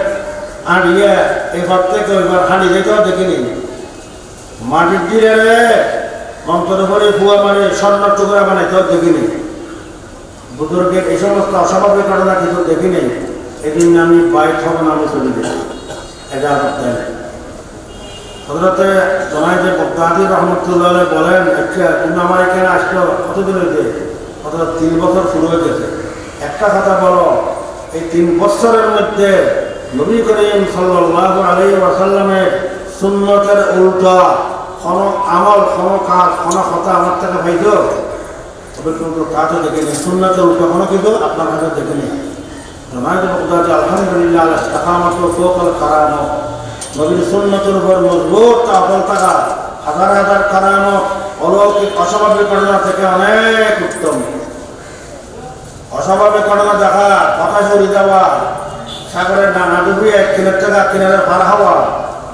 আঁড়িয়ে এবার থেকে ওইবার হাঁড়ি যেতেও দেখিনি। মাটির দিলে অন্তর করে কুয়া মানে স্বর্ণ টুকরা বানাইতেও দেখিনি। বুজুর্গের এই সমস্ত অস্বাভাবিক ঘটনা কিছু দেখিনি। এদিন আমি বাইক হব না, আমি চলে গেছি এজাজত দেন। হজরতে জনাইদে বগদাদি রহমতুল্লাহ বলেন, আচ্ছা তুমি আমার এখানে আসলো কতদিন হয়েছে? অর্থাৎ 3 বছর শুরু হয়ে গেছে। একটা কথা বলো, এই 3 বছরের মধ্যে নবী করিম সাল্লাল্লাহু আলাইহি ওয়াসাল্লামের সুন্নতের উল্টা কোনো আমল, কোনো কাজ, কোনো কথা আমার থেকে পাইতো? তবে কিন্তু কাজও দেখেনি। সুন্নতের উল্টা কোনো কিছু আপনার কাছে দেখেনি। জনাইদে বগদাদি আলহামদুলিল্লাহ ইস্তিকামাত ফাওকাল কারামাত, নবীর সুন্নতের উপর মজবুত আমল থাকা হাজার হাজার কারামত অলৌকিক অস্বাভাবিক ঘটনা থেকে অনেক উত্তম। অস্বাভাবিক ঘটনা দেখা, বাতাসে উড়ে যাওয়া, সাগরের ডানা ডুবিয়ে কিনার থেকে কিনারে পার হওয়া,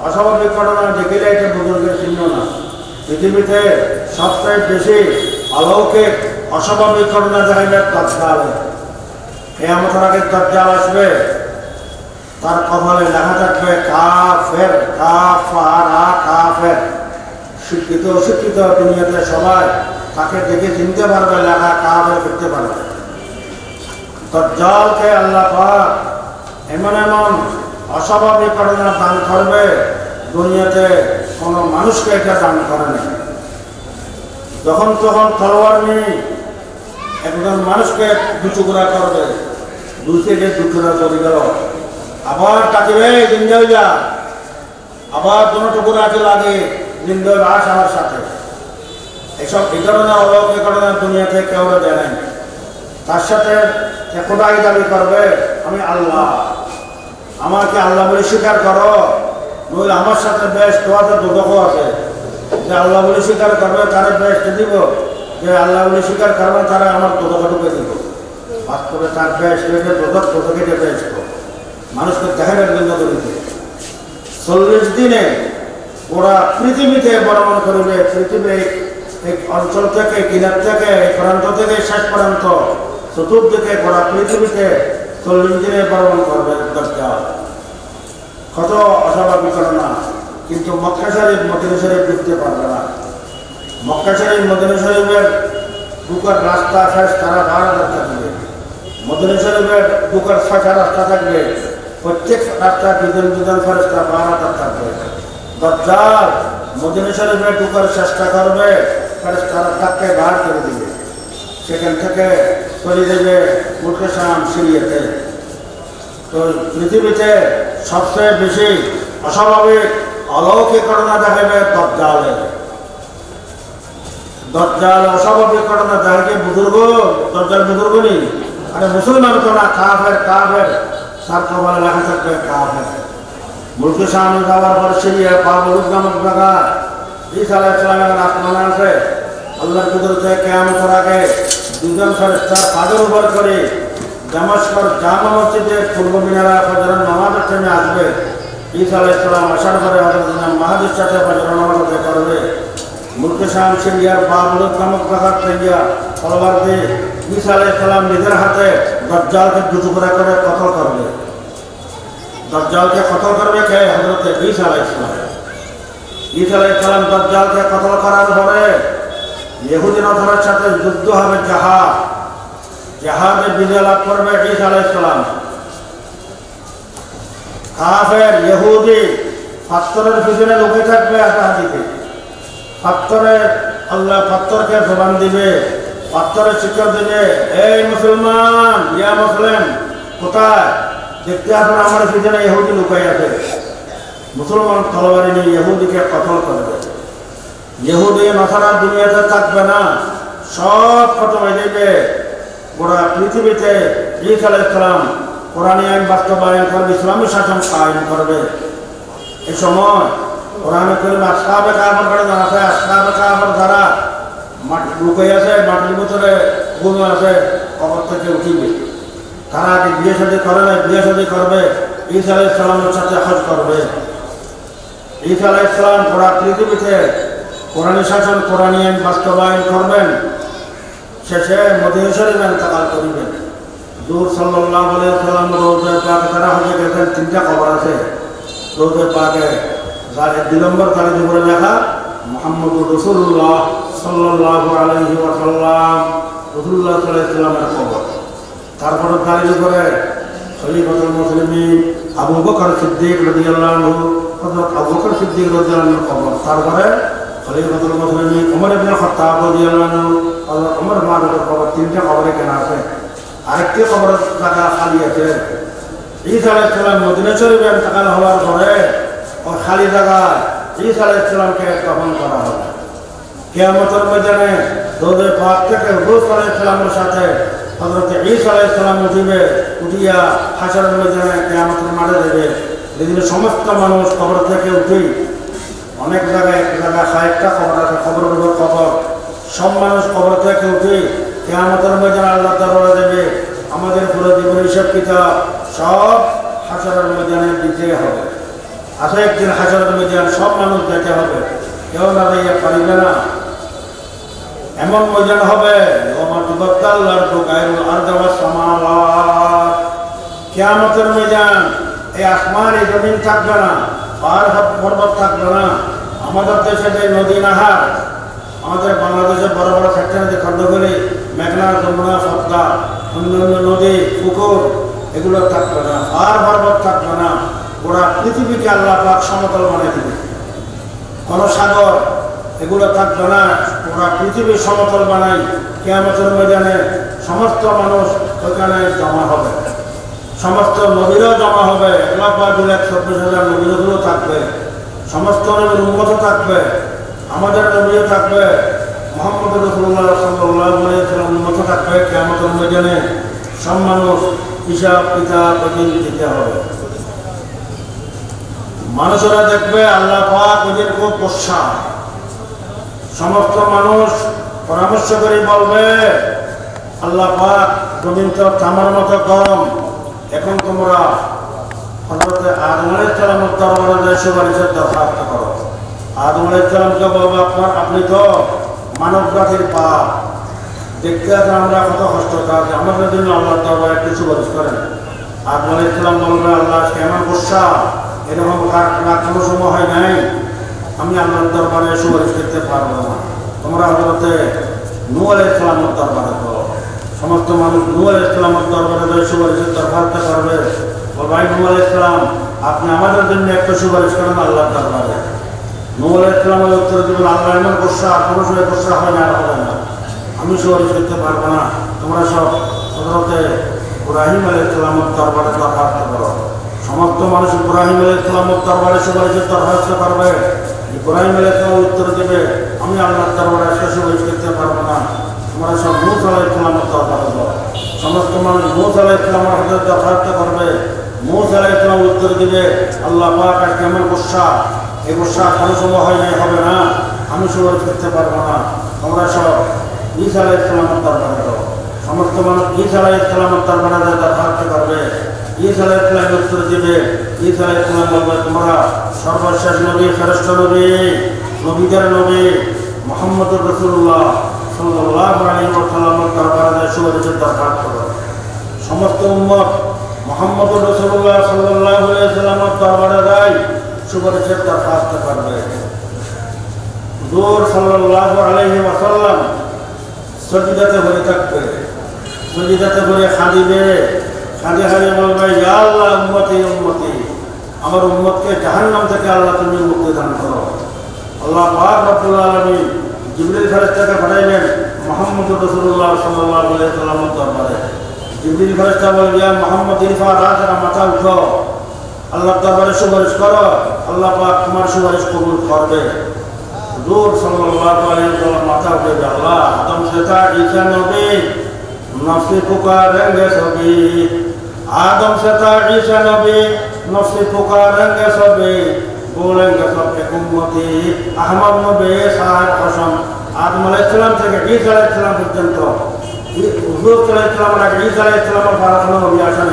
অস্বাভাবিক ঘটনা দেখিলে এটা বুজুর্গের চিহ্ন না। পৃথিবীতে সবচেয়ে বেশি অলৌকিক অস্বাভাবিক ঘটনা দেখাইলে দাজ্জাল। কিয়ামতের আগে দাজ্জাল আসবে, তার কপালে লেখা থাকবে কাফের, কাফারা কাফের। শিক্ষিত অশিক্ষিত দুনিয়াতে সবাই তাকে দেখে চিনতে পারবে, লেখা কাফের করতে পারবে। দাজ্জালকে আল্লাহ পাক এমন এমন অস্বাভাবিক ঘটনা দান করবে, দুনিয়াতে কোনো মানুষকে এটা দান করে না। যখন তখন তলোয়ার নিয়ে একজন মানুষকে দুটুকরা করবে, দুই থেকে দুটুকরা চলে গেল, আবার ডাকিবে জিন্দা যা, আবার দুটো টুকরা লাগে জিন্দা আস আমার সাথে। এইসব এই ধরনের অলৌকিক ঘটনা দুনিয়াতে কেউ দেয় নাই। তার সাথে খোদাই দাবি করবে, আমি আল্লাহ, আমাকে আল্লাহ বলে স্বীকার করো, নইলে আমার সাথে বেশ তোমাদের দুদকও আছে। যে আল্লাহ বলে স্বীকার করবে তারা বেশটা দিব, যে আল্লাহ বলে স্বীকার করবে তারা আমার দুদক ঢুকে দিব। বাস্তবে তার বেশ রেখে দুদক দুদকে বেশ মানুষকে দেখানোর জন্য করিতে 40 দিনে ওরা পৃথিবীতে ভ্রমণ করবে। পৃথিবীর এক অঞ্চল থেকে, কিনার থেকে, প্রান্ত থেকে শেষ পর্যন্ত চতুর্দিকে গোড়া পৃথিবীতে 40 দিনে ভ্রমণ করবে দাজ্জাল। কত অস্বাভাবিক ঘটনা। কিন্তু মক্কা শরীফ, মদিনা শরীফ ঢুকতে পারবে না। মক্কা শরীফ, মদিনা শরীফের ঢুকার রাস্তা শেষ তারা 12,000 থাকবে। মদিনা শরীফের ঢুকার 6টা রাস্তা থাকবে, প্রত্যেক রাস্তা দুজন দুজন ফেরেশতা 12,000 থাকবে। দাজ্জাল মদিনা শরীফে ঢুকার চেষ্টা করবে, ফেরেশতারা তাকে বার করে দিবে, সেখান থেকে চলে দেবে মুলকে শাম সিরিয়াতে। তো পৃথিবীতে সবচেয়ে বেশি অস্বাভাবিক অলৌকিক ঘটনা দেখাবে দাজ্জালের। দাজ্জাল অস্বাভাবিক ঘটনা দেখাকে বুজুর্গ, দাজ্জাল বুজুর্গ নেই, আরে মুসলমান তো না, কাফের কাফের, তার কপালে লেখা থাকবে কাফের। মুলকে শামে যাওয়ার পর সিরিয়া বাবুল নামক জায়গা ঈসা আলাইহিস সালামের আসমান আছে। আল্লাহর কুদরতে কিয়ামতের আগে দুজন ফেরেশতা পাদের উপর করে দামেস্কের জামা মসজিদে পূর্ব মিনারে ফজরের নামাজের টাইমে আসবে। ঈসা আলাইহিস সালাম আসার পরে হযরত ইমাম মাহদীর সাথে ফজরের নামাজ আদায় করবে। মুলকে শাম সিরিয়ার বাবুল নামক জায়গা থেকে তলোয়ার দিয়ে ঈসা আলাইহিস সালাম নিজের হাতে দাজ্জালকে দুটুকরা করে কতল করবে। দাজ্জালকে কতল করবে কে? হযরত ঈসা আলাইহিস সালাম। ঈসা আলাইহিস সালাম দাজ্জালকে কতল করার পরে ইহুদি নসরার সাথে যুদ্ধ হবে, জাহাদ, জাহাদে বিজয় লাভ করবে ঈসা আলাইহিস সালাম। কাফের ইহুদি পাথরের পিছনে লুকে থাকবে হাদিতে। পাথরে আল্লাহ পাথরকে জবান দিবে, পাথরের শিক্ষা দিবে, এই মুসলমান, ইয়া মুসলিম, কোথায় দেখতে আসুন আমার পিছনে ইহুদি লুকাই আছে। মুসলমান তলোয়ারি নিয়ে ইহুদিকে কতল করবে। ইহুদি নসারা দুনিয়াতে থাকবে না, সব খতম হয়ে যাবে। গোটা পৃথিবীতে ঈসা আলাইহিস সালাম কোরআনী আইন বাস্তবায়ন করবে, ইসলামী শাসন কায়েম করবে। এই সময় কোরআনে কারীমে আসহাবে কাহফের ঘটনা আছে। আসহাবে কাহফের যারা মাটি লুকাই আছে, মাটির ভিতরে গুম আছে, কবর থেকে উঠিবে। তারা আগে বিয়ে শাদী করে না, বিয়ে শাদী করবে, ঈসা আলাইহিস সালামের সাথে হজ করবে। ঈসা আলাইহিস সালাম গোটা পৃথিবীতে কোরআনী শাসন, কোরআনী আইন বাস্তবায়ন করবেন। শেষে মদিনা শরীফে ইন্তেকাল করিবেন। হুজুর সাল্লাল্লাহু আলাইহি ওয়াসাল্লাম রওজা পাকে তারা হজে গেছেন, 3টা কবর আছে রওজা পাকে। যার 2 নম্বর তারিখ উপরে লেখা মুহাম্মদুর রাসূলুল্লাহ সাল্লাল্লাহু আলাইহি ওয়াসাল্লাম, রাসূলুল্লাহ সাল্লাল্লাহু আলাইহি ওয়াসাল্লামের কবর। তারপরে তারিখ উপরে খলিফাতুল মুসলিমিন আবু বকর সিদ্দিক রাদিয়াল্লাহু আনহু, হযরত আবু বকর সিদ্দিক রাদিয়াল্লাহু আনহুর কবর। তারপরে খলিফাতুল মুসলিমিন ওমর ইবনে খাত্তাব রাদিয়াল্লাহু আনহু, হযরত ওমর ফারুকের কবর। 3টা কবর এখানে আছে। আরেকটি কবর জায়গা খালি আছে। ঈসা আলাইহিস সালাম মদিনা শরীফে ইন্তেকাল হওয়ার পরে ওই খালি জায়গা ঈসা আলাইহিস সালামকে দাফন করা হবে। কিয়ামতের ময়দানে রওজা পাক থেকে হুজুর আলাইহিস সালামের সাথে হযরত ঈসা আলাইহিস সালাম উঠিয়া হাশরের ময়দানে কিয়ামতের মাঠে যাবে। যেদিন সমস্ত মানুষ কবর থেকে উঠে, অনেক জায়গায় এক জায়গায় 60টা কবর আছে, কবরের উপর কবর, সব মানুষ কবর থেকে উঠে কিয়ামতের ময়দানে আল্লাহর দরবারে যাবে। আমাদের পুরো জীবনের হিসাব কিতাব সব হাশরের ময়দানে দিতে হবে। আসলে একদিন হাশরের ময়দানে সব মানুষ যেতে হবে, কেউ না যাইয়া পারিবে না। এমন ময়দান হবে কিয়ামতের ময়দান, এই আসমান এই জমিন থাকবে না, পাহাড় পর্বত থাকবে না। আমাদের দেশে যে নদী নাহার, আমাদের বাংলাদেশে বড় বড় ফ্যাক্টরি খণ্ডগুলি, মেঘনা, যমুনা, পদ্মা, অন্যান্য নদী, পুকুর, এগুলো থাকবে না, পাহাড় পর্বত থাকবে না। গোটা পৃথিবীকে আল্লাহ পাক সমতল বানিয়ে দিবে। কোনো সাগর এগুলো থাকবে না, গোটা পৃথিবী সমতল বানাই। কিয়ামতের ময়দানে সমস্ত মানুষ ওখানে জমা হবে, সমস্ত নবীরও জমা হবে। 1,24,000 নবীরগুলো থাকবে, সমস্ত নবীর উম্মত থাকবে, আমাদের নবীও থাকবে, মুহাম্মদ রাসূলুল্লাহ সাল্লাল্লাহু আলাইহি ওয়াসাল্লাম উম্মত থাকবে। কিয়ামতের ময়দানে সব মানুষ হিসাব কিতাব দিতে হবে। মানুষেরা দেখবে আল্লাহ পাক ওদের খুব গোসা। সমস্ত মানুষ পরামর্শ করে বলবে, আল্লাহ পাক জমিন তো তামার মতো গরম, এখন তোমরা হযরত আদম আলাইহিস সালামের দরবারে যে সুপারিশের দরখাস্ত করো। আদম আলাইহিস সালামকে বলবো, আপনি তো মানব জাতির পাপ দেখতে আছেন, আমরা কত কষ্ট কাজ, আমাদের জন্য আল্লাহর দরবারে একটু সুপারিশ করেন। আদম আলাইহিস সালাম বলবে, আল্লাহ কেমন গোসা, এরকম কোনো সময় হয় নাই, আমি আল্লাহর দরবারে সুপারিশ করতে পারবো না। তোমরা হযরত নূহ আলাইহিস সালামের দরবারে করো। সমস্ত মানুষ নূহ আলাইহিস সালামের দরবারে সুপারিশের দরখাস্ত করবে। ভাই নূহ আলাইহিস সালাম, আপনি আমাদের জন্য একটা সুপারিশ করেন আল্লাহর দরবারে। নূহ আলাইহিস সালামের উত্তর দিবেন, আল্লাহ এমন গোসা, কোনো সময় গোসা হয় না, আর হবে না, আমি সুপারিশ করতে পারবো না। তোমরা সব হযরত ইব্রাহিম আলাইহিস সালামের দরবারে দরখাস্ত করো। সমস্ত মানুষ ইব্রাহিম আলাইহিস সালামের দরবারে সুপারিশের দরখাস্ত করবে। ইব্রাহিম আলাইহিস সালাম উত্তর দেবে, আমি আল্লাহর দরবারে সুপারিশ করতে পারবো না, তোমরা সব মূসা আলাইহিস সালামের দরবারে যাও। সমস্ত মানুষ মূসা আলাইহিস সালামের হাতে দরখাস্ত করবে। মূসা আলাইহিস সালাম উত্তর দিবে, আল্লাহ পাক আর কেমন গোসা, এই গোসা কোনো সময় হয় নাই, হবে না, আমি সুপারিশ করতে পারবো না। তোমরা সব ঈসা আলাইহিস সালামের দরবারে যাও। সমস্ত মানুষ ঈসা আলাইহিস সালামের দরবারে দরখাস্ত করবে। ঈসা আলাইহিস সালাম উত্তর দিবে, ঈসা আলাইহিস সালাম বলবে, তোমরা সর্বশেষ নবী, শ্রেষ্ঠ নবী, নবীদের নবী মুহাম্মদুর রাসূলুল্লাহ সাল্লাল্লাহু আলাইহি ওয়াসাল্লামের দরবারে সুপারিশের দরখাস্ত করো। সমস্ত উম্মত মুহাম্মদুর রাসূলুল্লাহ সাল্লাল্লাহু আলাইহি ওয়াসাল্লামের দরবারে যায়, সুপারিশের দরখাস্ত করবে। হুজুর সাল্লাল্লাহু আলাইহি ওয়াসাল্লাম সজদাতে পড়ে থাকবে, সজদাতে পড়ে কাঁদিবে, কাঁদে কাঁদে বলবে, ইয়া আল্লাহ, উম্মতি উম্মতি, আমার উম্মতকে জাহান্নাম থেকে আল্লাহ তুমি মুক্তি দান করো। আল্লাহ পাক রব্বুল আলামিন জিবরিল ফেরেশতাকে পাঠাইলেন মুহাম্মদুর রাসূলুল্লাহ সাল্লাল্লাহু আলাইহি ওয়াসাল্লামের দরবারে। জিবরিল ফেরেশতা বললেন, ইয়া মুহাম্মদ, ইরফা রাসা, মাথা উঠো, আল্লাহর দরবারে সুপারিশ করো, আল্লাহ পাক তোমার সুপারিশ কবুল করবে। হুজুর সাল্লাল্লাহু আলাইহি ওয়াসাল্লাম মাথা উঠে, আল্লাহ আদম সেটা ঈসা নবী নফসি পুকারেঙ্গে সবই, आदम से था ईसा नबी, नफ्स पुकारेंगे सभी, बोलेंगे सबके उम्मती, अहमद नबी साहिब कसम। आदम अलैहिस्सलाम থেকে ঈসা আলাইহিসসালাম পর্যন্ত হুজুর সাল্লাল্লাহু আলাইহি ঈসা আলাইহিসসালামের পরামর্শ নবী আসেন।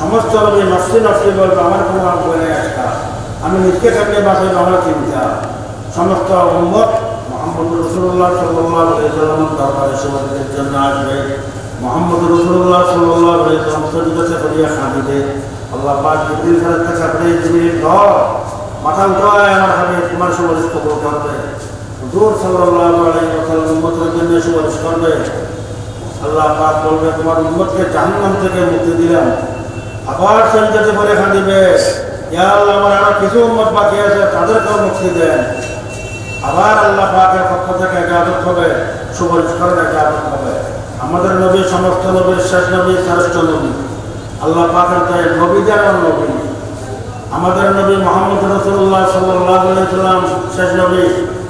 সমস্ত নবী নফসি নফসি বলবে, আমার কোনো বলে আসা, আমি নিজকে থাকলে বাঁচাইব আমার চিন্তা। সমস্ত উম্মত মোহাম্মদ রাসূলুল্লাহ সাল্লাল্লাহু আলাইহি ওয়াসাল্লাম দরবারে সুবহানের জন্য আসবে মোহাম্মদ রাসূলুল্লাহ সাল্লাল্লাহু আলাইহি ওয়াসাল্লাম সজদা করিয়া কাঁদিবে আল্লাহ পাক জিবরিল ফেরেশতা কাপড়ে জিবরিল ধর মাথা উঠায় আমার হাবিব তোমার সুপারিশ কবুল করবে হুজুর সাল্লাল্লাহু আলাইহি ওয়াসাল্লাম উম্মতের জন্য সুপারিশ করবে আল্লাহ পাক বলবে তোমার উম্মতকে জাহান্নাম থেকে মুক্তি দিলাম আবার সজদাতে পড়ে কাঁদিবে ইয়া আল্লাহ আমার আরো কিছু উম্মত বাকি আছে তাদেরকেও মুক্তি দেন আবার আল্লাহ পাকের পক্ষ থেকে ইজাজত হবে সুপারিশ করার ইজাজত হবে আমাদের নবী সমস্ত নবীর শেষ নবী শ্রেষ্ঠ নবী আল্লাহ পাকের দয়া নবীদের নবী আমাদের নবী মুহাম্মদ রাসূলুল্লাহ সাল্লাল্লাহু আলাইহি ওয়াসাল্লাম শেষ নবী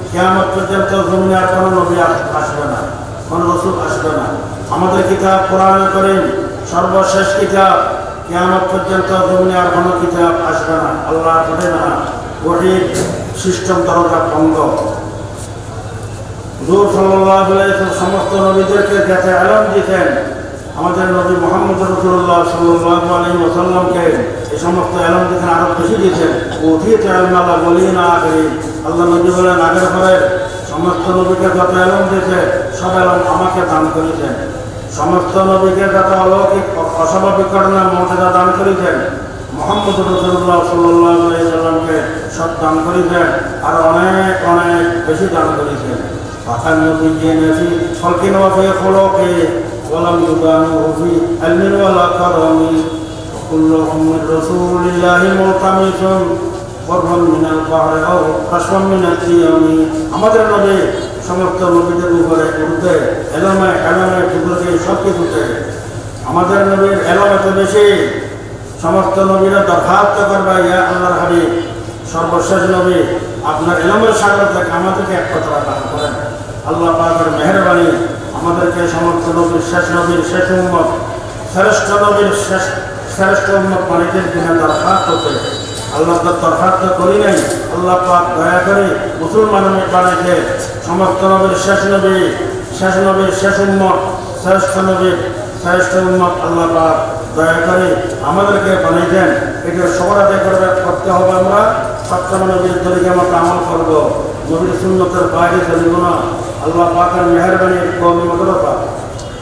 কিয়ামত পর্যন্ত জমিনে আর কোনো নবী আসবে না কোনো রাসূল আসবে না আমাদের কিতাব কোরআন কারীম সর্বশেষ কিতাব কিয়ামত পর্যন্ত জমিনে আর কোনো কিতাব আসবে না আল্লাহ দেবে না ওহীর সিস্টেম দরজা বন্ধ হুজুর সাল্লাল্লাহু আলাইহি ওয়াসাল্লাম সমস্ত নবীদেরকে যাতে আলাম দিতেন আমাদের নবী মুহাম্মদ রাসূলুল্লাহ সাল্লাল্লাহু আলাইহি ওয়াসাল্লামকে এই সমস্ত আলাম দিতেন আরো বেশি দিতেন ওহিতে আল্লাহ বলিনা আগে আল্লাহ নবী বলেন আগের পরে সমস্ত নবীকে যত আলাম দিয়েছে সব আলাম আমাকে দান করেছেন সমস্ত নবীকে যত অলৌকিক অস্বাভাবিক ঘটনা মর্যাদা দান করেছেন মুহাম্মদ রাসূলুল্লাহ সাল্লাল্লাহু আলাইহি ওয়াসাল্লামকে সব দান করেছেন আর অনেক অনেক বেশি দান করেছেন ফাকান নবীজিন ফি খলকিন ওয়া ফি খুলুকি ওয়া লাম ইউদানু ফি ইলমিন ওয়া লা কারামি কুল্লুহুম মিন রাসূলিল্লাহি মুতামিসুন ফরমান মিনাল বাহরি আও কাশফাম মিনাল ইয়ামি আমাদের নবী সমস্ত নবীদের উপরে উঠতে এলামে টুকরোকে সব কিছুতে আমাদের নবীর এলাম এত বেশি সমস্ত নবীরা দরখাস্ত করবে ইয়া আল্লাহর হাবিব সর্বশেষ নবী আপনার এলামের সাগর থেকে আমাদেরকে এক কথা দান করেন আল্লাহ পাকের মেহেরবানি আমাদেরকে সমস্ত নবীর শেষ উম্মত শ্রেষ্ঠ নবীর শ্রেষ্ঠ উম্মত বাণীদের দিনে দরখাস্ত হতে আল্লাহ তার দরখাস্ত করি নাই আল্লাহ পাক দয়া করে মুসলমানের বাণীতে সমস্ত নবীর শেষ নবীর শেষ উম্মত শ্রেষ্ঠ উম্মত আল্লাহ পাক দয়া করে আমাদেরকে বানিয়েছেন এটা সবার আদায় করতে হবে আমরা সবসময় নবীর তরিকা মতো আমল করবো নবীর সুন্নতের বাইরে চলব না আল্লাহ পাকের মেহেরবানির কওমি মাদ্রাসা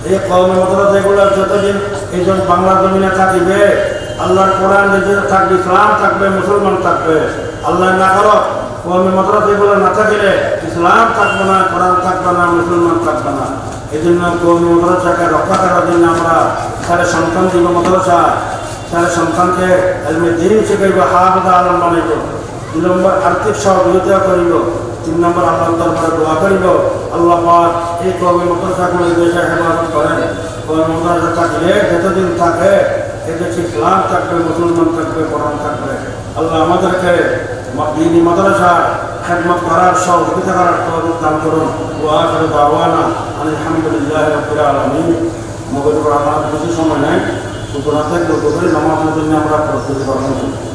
এই কওমি মাদ্রাসা এগুলো যতদিন এই বাংলা জমিনে থাকিবে আল্লাহর কোরআন নিজের থাকবে ইসলাম থাকবে মুসলমান থাকবে আল্লাহ না করো কওমি মাদ্রাসা এগুলো না থাকলে ইসলাম থাকবে না কোরআন থাকবে না মুসলমান থাকবে না এই জন্য কওমি মাদ্রাসাকে রক্ষা করার জন্য আমরা সারা সন্তান দিব মাদ্রাসা সারা সন্তানকে এলমে দিন শিখাইব হাফেজ আলম বানাইব 2 নম্বর আর্থিক সহযোগিতা করিব 3 নম্বর আল্লাহর দরবারে দোয়া করিব আল্লাহ পাক এই কওমি মাদ্রাসাগুলো দেশে হেফাজত করেন কওমি মাদ্রাসা থাকলে যতদিন থাকে এদেশে ইসলাম থাকবে মুসলমান থাকবে কোরআন থাকবে আল্লাহ আমাদেরকে দ্বীনি মাদ্রাসা খেদমত করার সহযোগিতা করার তৌফিক দান করুন ওয়া আখিরু দাওয়ানা আলহামদুলিল্লাহি রাব্বিল আলামিন মগজুর আমার বেশি সময় নেই সুতরাং নামাজের জন্য আমরা প্রস্তুতি গ্রহণ করি